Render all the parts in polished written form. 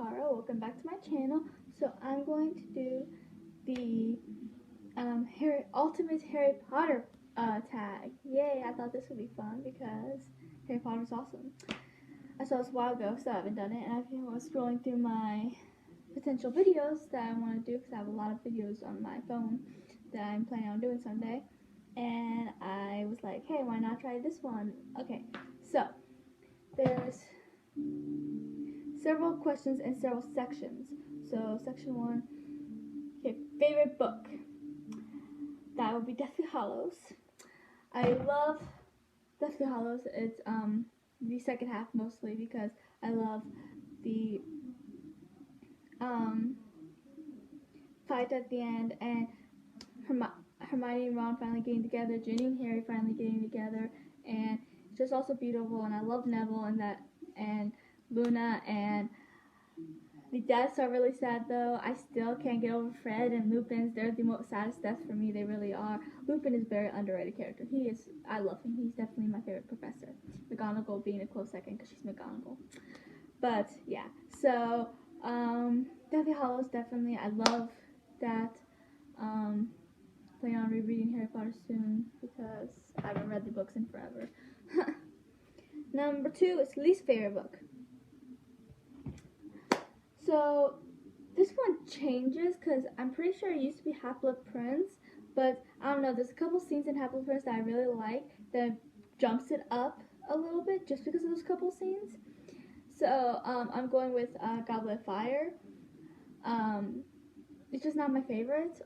Cara. Welcome back to my channel. So I'm going to do the Ultimate Harry Potter tag. Yay, I thought this would be fun because Harry Potter is awesome. I saw this a while ago, so I haven't done it, and I was scrolling through my potential videos that I want to do because I have a lot of videos on my phone that I'm planning on doing someday. And I was like, hey, why not try this one? Okay, so there's several questions and several sections. So section 1, okay, favorite book. That would be Deathly Hallows. I love Deathly Hallows. It's the second half mostly because I love the fight at the end and Hermione and Ron finally getting together, Ginny and Harry finally getting together, and it's just also beautiful. And I love Neville and that, and Luna, and the deaths are really sad though. I still can't get over Fred and Lupin's. They're the most saddest deaths for me. They really are. Lupin is a very underrated character. I love him. He's definitely my favorite professor. McGonagall being a close second because she's McGonagall. But yeah, so Deathly Hallows definitely. I love that. Plan on rereading Harry Potter soon because I haven't read the books in forever. Number 2 is least favorite book. So this one changes because I'm pretty sure it used to be Half-Blood Prince, but I don't know, there's a couple scenes in Half-Blood Prince that I really like that jumps it up a little bit just because of those couple scenes. So I'm going with Goblet of Fire. It's just not my favorite.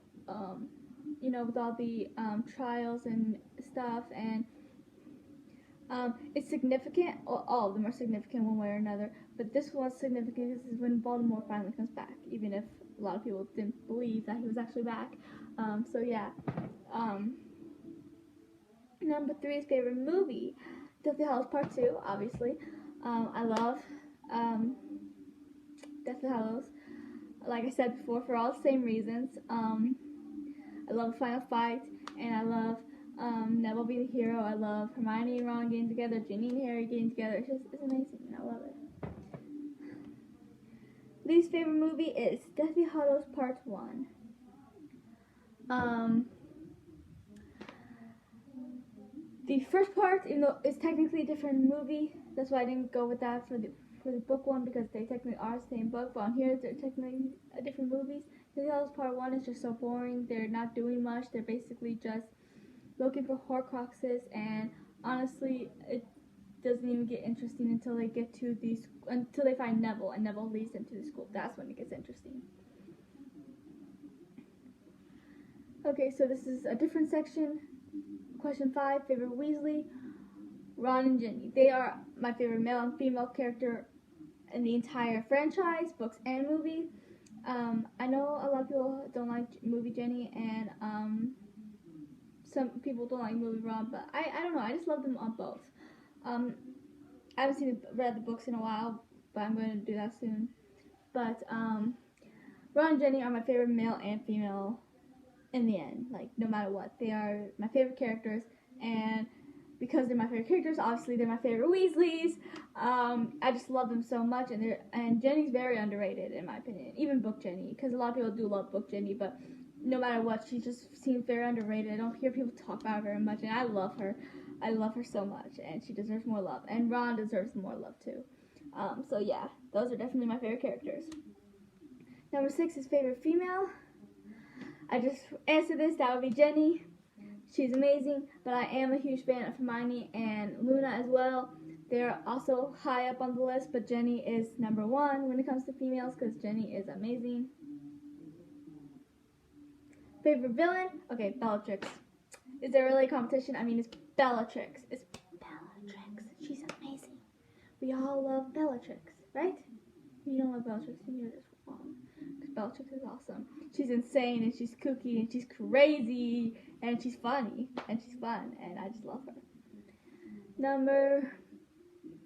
You know, with all the trials and stuff, and it's significant. All of them are significant one way or another, but this one's significant because this is when Voldemort finally comes back, even if a lot of people didn't believe that he was actually back. So yeah. Number 3 is favorite movie. Deathly Hallows Part 2, obviously. I love Deathly Hallows. Like I said before, for all the same reasons. I love the final fight, and I love Neville being the hero. I love Hermione and Ron getting together, Ginny and Harry getting together. It's amazing, and I love it. Least favorite movie is Deathly Hallows Part 1. The first part, even though it's technically a different movie, that's why I didn't go with that for the book one, because they technically are the same book, but on here they're technically different movies. Deathly Hallows Part 1 is just so boring. They're not doing much. They're basically just looking for Horcruxes, and honestly, it doesn't even get interesting until they get to until they find Neville, and Neville leads them to the school. That's when it gets interesting. Okay, so this is a different section. Question 5, favorite Weasley. Ron and Ginny. They are my favorite male and female character in the entire franchise, books and movie. I know a lot of people don't like movie Ginny, and some people don't like movie Ron, but I don't know. I just love them on both. I haven't read the books in a while, but I'm going to do that soon. But Ron and Ginny are my favorite male and female in the end. Like, no matter what, they are my favorite characters, and because they're my favorite characters, obviously they're my favorite Weasleys. I just love them so much, and Jenny's very underrated in my opinion, even book Jenny, because a lot of people do love book Jenny, but no matter what, she just seems very underrated. I don't hear people talk about her very much, and I love her. I love her so much, and she deserves more love, and Ron deserves more love too. So yeah, those are definitely my favorite characters. Number 6 is favorite female. I just answered this, that would be Jenny. She's amazing, but I am a huge fan of Hermione and Luna as well. They're also high up on the list, but Jenny is number 1 when it comes to females because Jenny is amazing. Favorite villain? Okay, Bellatrix. Is there really a competition? I mean, it's Bellatrix. It's Bellatrix. She's amazing. We all love Bellatrix, right? If you don't love Bellatrix, then you're just wrong. Because Bellatrix is awesome. She's insane, and she's kooky, and she's crazy, and she's funny, and she's fun, and I just love her. Number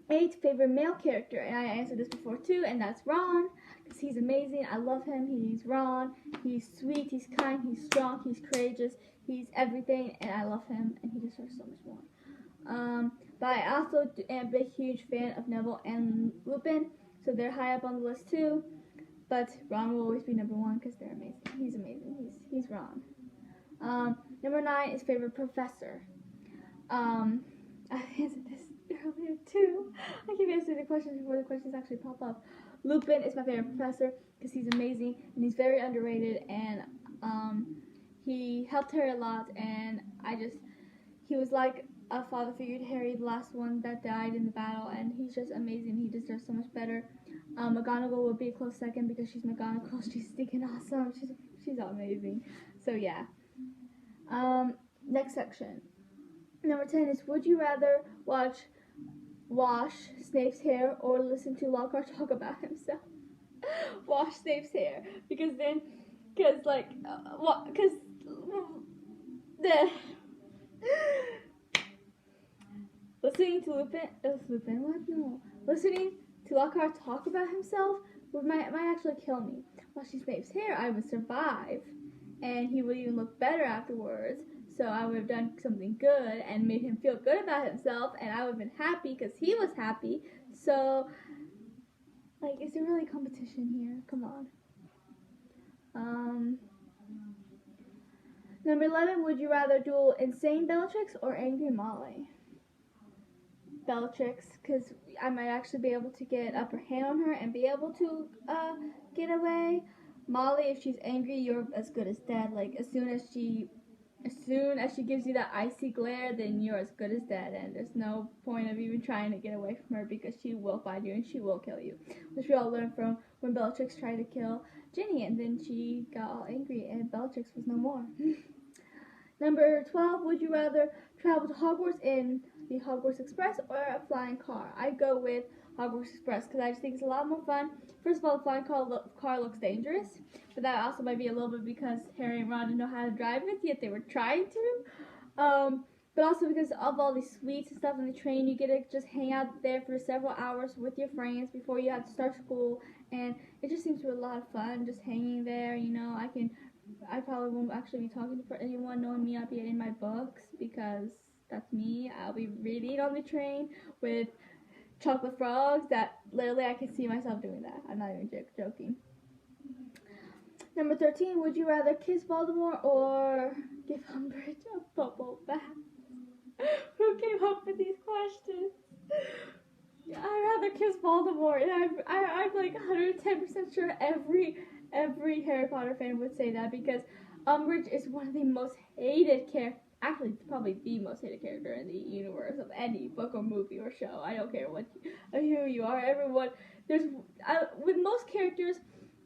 8, favorite male character, and I answered this before too, and that's Ron, because he's amazing. I love him. He's Ron. He's sweet. He's kind. He's strong. He's courageous. He's everything, and I love him, and he deserves so much more. But I also am a huge fan of Neville and Lupin, so they're high up on the list too. But Ron will always be number one because they're amazing. He's amazing. He's Ron. Number 9 is favorite professor. I answered this earlier too. I keep answering the questions before the questions actually pop up. Lupin is my favorite professor because he's amazing and he's very underrated, and he helped Harry a lot, and he was like a father figure to Harry, the last one that died in the battle, and he's just amazing. He deserves so much better. McGonagall would be a close second because she's McGonagall. She's stinking awesome. She's amazing. So yeah. Next section. Number 10 is, would you rather wash Snape's hair or listen to Lockhart talk about himself? Wash Snape's hair, because listening to listening to Lockhart talk about himself might actually kill me. Washing Snape's hair, I would survive, and he would even look better afterwards. So I would have done something good and made him feel good about himself, and I would have been happy because he was happy. So, like, is there really competition here? Come on. Number 11, would you rather duel insane Bellatrix or angry Molly? Bellatrix, because I might actually be able to get upper hand on her and be able to get away. Molly, if she's angry, you're as good as dead. Like, as soon as she gives you that icy glare, then you're as good as dead, and there's no point of even trying to get away from her because she will find you and she will kill you. Which we all learned from when Bellatrix tried to kill Ginny, and then she got all angry and Bellatrix was no more. Number 12, would you rather travel to Hogwarts in the Hogwarts Express or a flying car? I go with Hogwarts Express because I just think it's a lot more fun. First of all, the flying car looks dangerous, but that also might be a little bit because Harry and Ron didn't know how to drive it, yet they were trying to. But also because of all these sweets and stuff on the train, you get to just hang out there for several hours with your friends before you have to start school, and it just seems to be a lot of fun just hanging there. I probably won't actually be talking to anyone. Knowing me, I'll be in my books because that's me. I'll be reading on the train with chocolate frogs that literally I can see myself doing that. I'm not even joking. Number 13, would you rather kiss Voldemort or give Umbridge a bubble bath? Who came up with these questions? I'd rather kiss Voldemort, and I'm like 110% sure every Harry Potter fan would say that, because Umbridge is one of the most hated characters. Actually, probably the most hated character in the universe of any book or movie or show. I don't care who you are. Everyone, with most characters,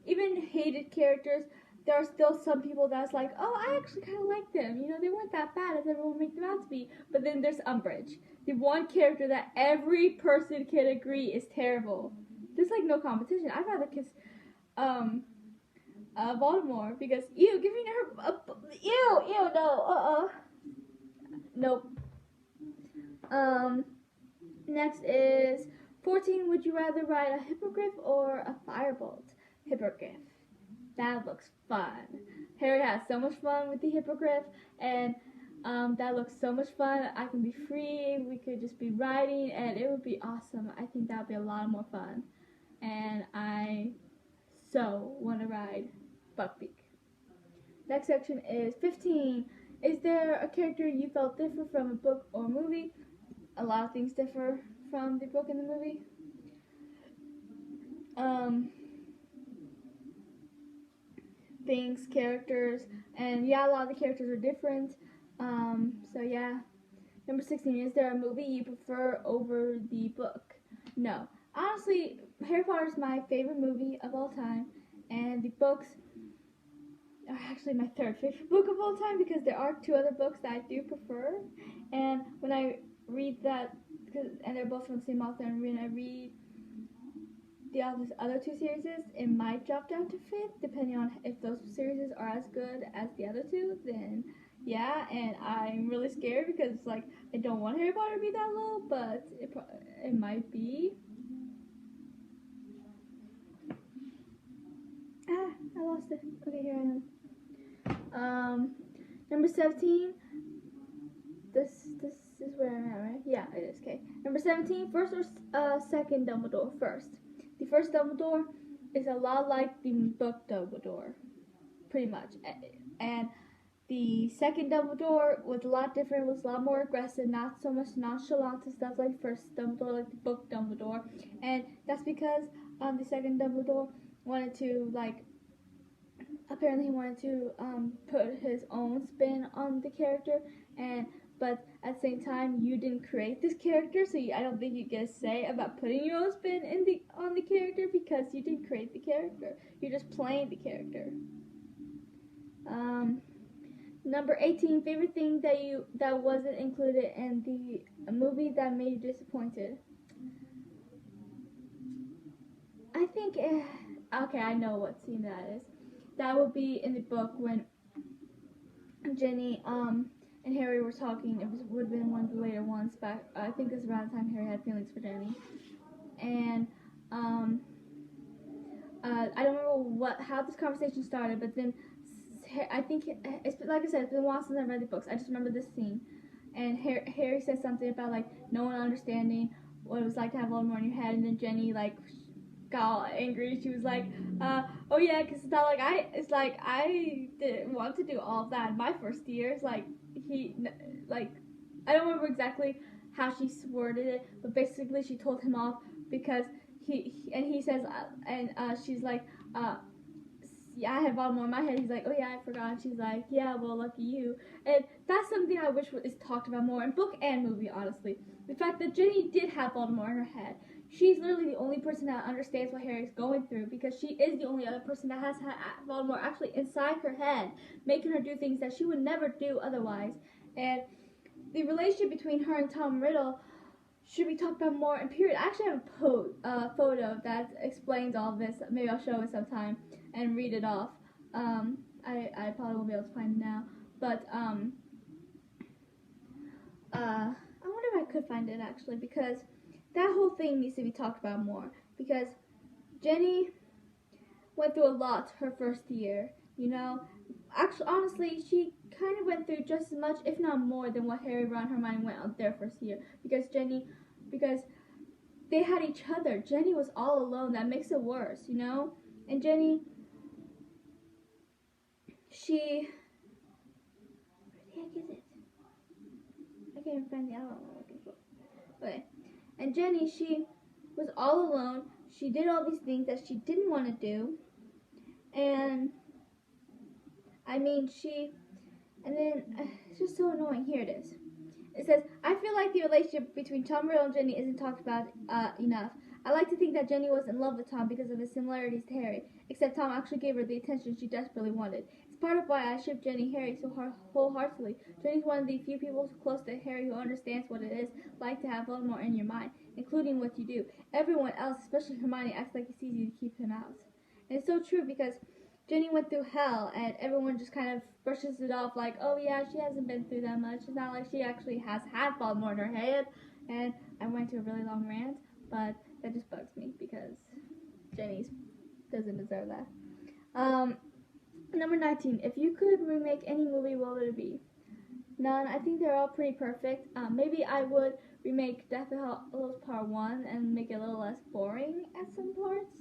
even hated characters, there are still some people that's like, oh, I actually kind of like them. They weren't that bad as everyone makes them out to be. But then there's Umbridge, the one character that every person can agree is terrible. There's like no competition. I'd rather kiss Voldemort because giving her nope. Next is 14. Would you rather ride a hippogriff or a firebolt? Hippogriff. That looks fun. Harry has so much fun with the hippogriff, and that looks so much fun. I can be free. We could just be riding, and it would be awesome. I think that would be a lot more fun, and I so want to ride Buckbeak. Next section is 15. Is there a character you felt different from a book or movie? A lot of things differ from the book and the movie. Things, characters, and yeah, a lot of the characters are different. So yeah. Number 16, is there a movie you prefer over the book? No. Honestly, Harry Potter is my favorite movie of all time, and the books are actually my third favorite book of all time because there are 2 other books that I do prefer. And when I read that, and they're both from the same author, and when I read the other 2 series, it might drop down to 5th, depending on if those series are as good as the other 2, then yeah, and I'm really scared because like I don't want Harry Potter to be that low, but it might be. I lost it. Okay, here I am. Number 17. This is where I'm at, right? Yeah, it is. Okay. Number 17. First or second Dumbledore? First. The first Dumbledore is a lot like the book Dumbledore, pretty much. And the second Dumbledore was a lot different, was a lot more aggressive, not so much nonchalant and stuff like first Dumbledore, like the book Dumbledore. And that's because the second Dumbledore wanted to, like, apparently he wanted to put his own spin on the character, but at the same time you didn't create this character, so I don't think you get a say about putting your own spin on the character because you didn't create the character. You're just playing the character. Number 18, favorite thing that wasn't included in the movie that made you disappointed. I think okay, I know what scene that is. That would be in the book when Ginny and Harry were talking. Would have been one of the later ones back. I think it was around the time Harry had feelings for Ginny, and I don't remember how this conversation started, but then I think it's like I said, it's been a while since I read the books. I just remember this scene, and Harry said something about like no one understanding what it was like to have Voldemort in your head, and then Ginny like got all angry. She was like, "Oh yeah, because it's not like I didn't want to do all of that in my first year." It's like I don't remember exactly how she worded it, but basically she told him off because he says she's like yeah, I had Voldemort in my head. He's like, oh yeah, I forgot. And she's like, yeah, well, lucky you. And that's something I wish is talked about more in book and movie, honestly. The fact that Ginny did have Voldemort in her head. She's literally the only person that understands what Harry's going through because she is the only other person that has had Voldemort actually inside her head, making her do things that she would never do otherwise. And the relationship between her and Tom Riddle should be talked about more in period. I actually have a photo that explains all this. Maybe I'll show it sometime and read it off. I probably won't be able to find it now, but I wonder if I could find it actually, because that whole thing needs to be talked about more, because Ginny went through a lot her first year, you know. Actually, honestly, she kind of went through just as much, if not more, than what Harry, Ron, Hermione went on their first year, because they had each other. Ginny was all alone. That makes it worse, you know. And Ginny, where the heck is it? I can't even find the album I'm looking for. Okay. And Ginny, she was all alone. She did all these things that she didn't want to do. And, I mean, and then, it's just so annoying. Here it is. It says, I feel like the relationship between Tom Riddle and Ginny isn't talked about enough. I like to think that Ginny was in love with Tom because of his similarities to Harry, except Tom actually gave her the attention she desperately wanted. It's part of why I ship Ginny and Harry so wholeheartedly. Ginny's one of the few people close to Harry who understands what it is like to have Voldemort in your mind, including what you do. Everyone else, especially Hermione, acts like it's easy to keep him out. And it's so true because Ginny went through hell, and everyone just kind of brushes it off like, oh yeah, she hasn't been through that much. It's not like she actually has had Voldemort in her head. And I went to a really long rant, but that just bugs me because Ginny doesn't deserve that. Number 19. If you could remake any movie, what would it be? None. I think they're all pretty perfect. Maybe I would remake Deathly Hallows Part 1 and make it a little less boring at some parts.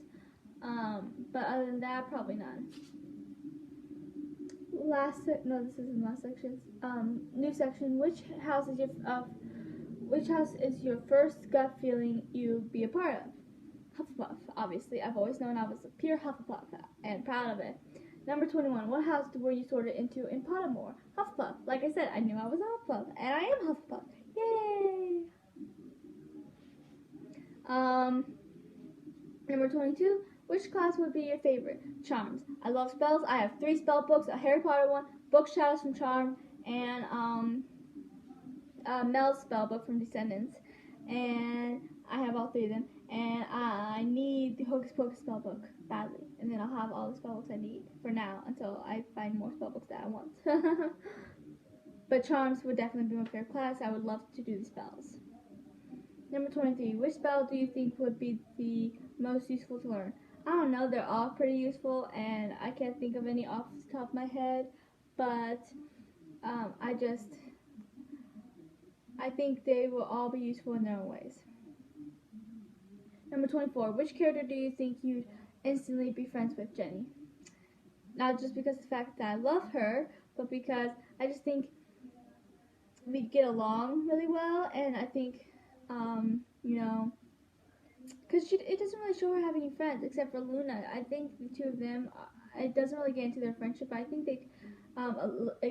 But other than that, probably none. No, this isn't last section. New section. Which house is your first gut feeling you'd be a part of? Hufflepuff, obviously. I've always known I was a pure Hufflepuff and proud of it. Number 21. What house were you sorted into in Pottermore? Hufflepuff. Like I said, I knew I was a Hufflepuff, and I am Hufflepuff. Yay! Number 22. Which class would be your favorite? Charms. I love spells. I have 3 spell books, a Harry Potter one, Book Shadows from Charm, and Mel's spell book from Descendants. And I have all 3 of them. And I need the Hocus Pocus spell book badly. And then I'll have all the spell books I need for now until I find more spell books that I want. But Charms would definitely be my favorite class. I would love to do the spells. Number 23. Which spell do you think would be the most useful to learn? I don't know. They're all pretty useful, and I can't think of any off the top of my head. But I think they will all be useful in their own ways. Number 24. Which character do you think you'd instantly be friends with Jenny. Not just because of the fact that I love her, but because I just think we'd get along really well, and I think, because it doesn't really show her having any friends except for Luna. I think the two of them, it doesn't really get into their friendship. I think it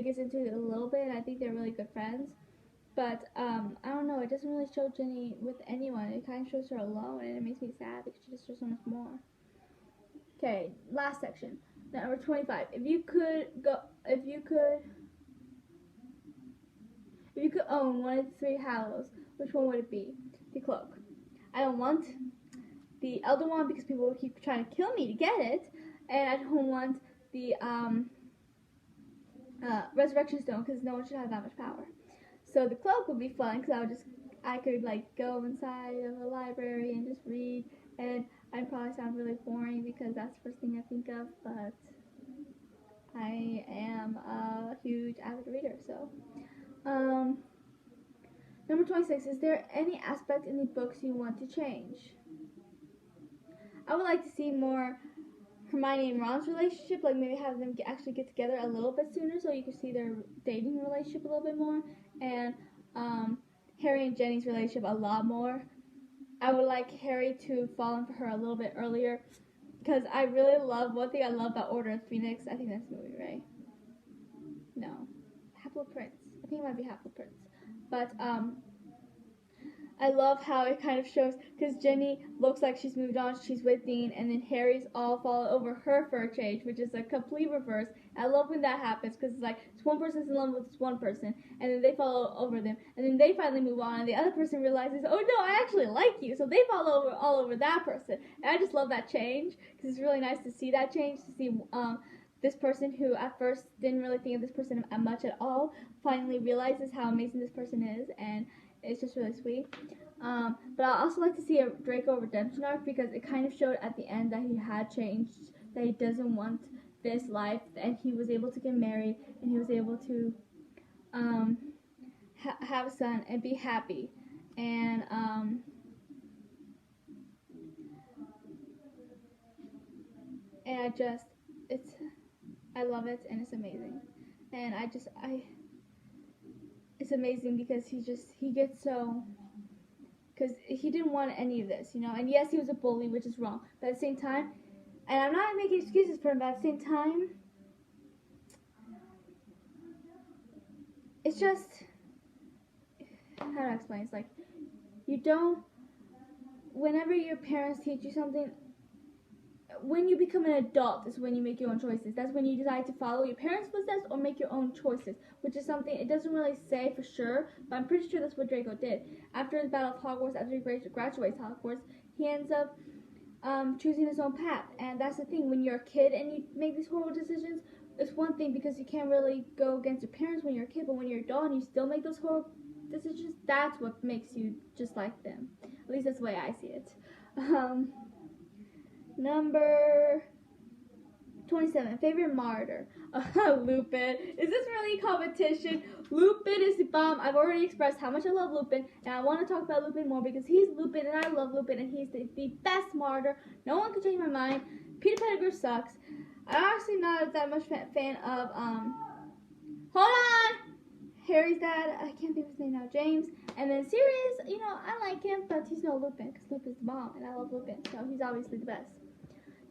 gets into it a little bit, and I think they're really good friends. But I don't know. It doesn't really show Jenny with anyone. It kind of shows her alone, and it makes me sad because she just shows so much more. Okay, last section. Number 25. If you could own one of the three Hallows, which one would it be? The cloak. I don't want the Elder Wand because people will keep trying to kill me to get it, and I don't want the Resurrection Stone because no one should have that much power. So the cloak would be fun because I could like go inside of a library and just read, and I'd probably sound really boring because that's the first thing I think of, but I am a huge avid reader, so. Number 26, is there any aspect in the books you want to change? I would like to see more Hermione and Ron's relationship, like maybe have them actually get together a little bit sooner so you can see their dating relationship a little bit more, and Harry and Jenny's relationship a lot more. I would like Harry to fall in for her a little bit earlier, because I really love, one thing I love about Order of Phoenix, I think that's the movie, right? No. Half-Blood Prince. I think it might be Half-Blood Prince. But, I love how it kind of shows, because Jenny looks like she's moved on, she's with Dean, and then Harry's all fallen over her for a change, which is a complete reverse. I love when that happens, because it's like, one person's in love with this one person, and then they fall over them, and then they finally move on, and the other person realizes, oh no, I actually like you, so they fall all over that person. And I just love that change, because it's really nice to see that change, to see, this person who at first didn't really think of this person much at all, finally realizes how amazing this person is, and it's just really sweet. But I also like to see a Draco redemption arc because it kind of showed at the end that he had changed, that he doesn't want this life, and he was able to get married, and he was able to have a son and be happy. And I love it, and it's amazing. And it's amazing because he gets so, because he didn't want any of this, and yes, he was a bully, which is wrong, but at the same time, and I'm not making excuses for him, but at the same time, it's just, how do I explain, it's like, whenever your parents teach you something, when you become an adult is when you make your own choices. That's when you decide to follow your parents' footsteps or make your own choices, which is something, it doesn't really say for sure, but I'm pretty sure that's what Draco did. After his Battle of Hogwarts, after he graduates Hogwarts, he ends up choosing his own path. And that's the thing, when you're a kid and you make these horrible decisions, it's one thing because you can't really go against your parents when you're a kid, but when you're an adult and you still make those horrible decisions, that's what makes you just like them. At least that's the way I see it. Number 27, favorite martyr. Lupin. Is this really a competition? Lupin is the bomb. I've already expressed how much I love Lupin, and I want to talk about Lupin more because he's Lupin, and I love Lupin, and he's the best martyr. No one can change my mind. Peter Pettigrew sucks. I'm actually not that much fan of, hold on! Harry's dad, I can't think of his name now, James. And then Sirius, I like him, but he's no Lupin, because Lupin's the bomb, and I love Lupin, so he's obviously the best.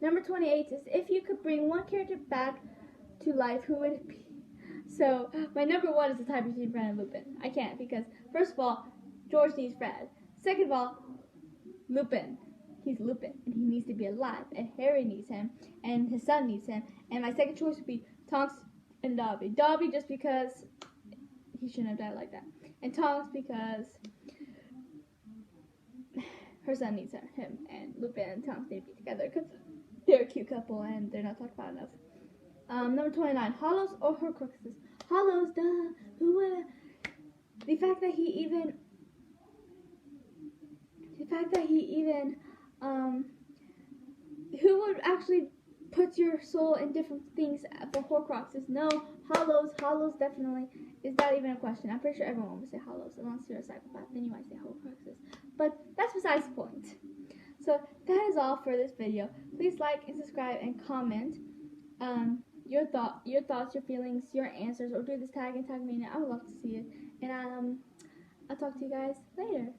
Number 28 is, if you could bring one character back to life, who would it be? So, my number 1 is the tie between Fred and Lupin. I can't, because, first of all, George needs Fred. Second of all, Lupin. He's Lupin, and he needs to be alive, and Harry needs him, and his son needs him, and my second choice would be Tonks and Dobby. Dobby just because he shouldn't have died like that, and Tonks because her son needs him, and Lupin and Tonks need to be together, because they're a cute couple, and they're not talked about enough. Number 29, Hollows or Horcruxes? Hollows, duh. Who would? The fact that he even, who would actually put your soul in different things for Horcruxes? No, Hollows definitely. Is that even a question? I'm pretty sure everyone would say Hollows, unless you're a psychopath, then you might say Horcruxes. But that's besides the point. So that is all for this video. Please like and subscribe and comment your thoughts, your feelings, your answers, or do this tag and tag me in it. I would love to see it. And I'll talk to you guys later.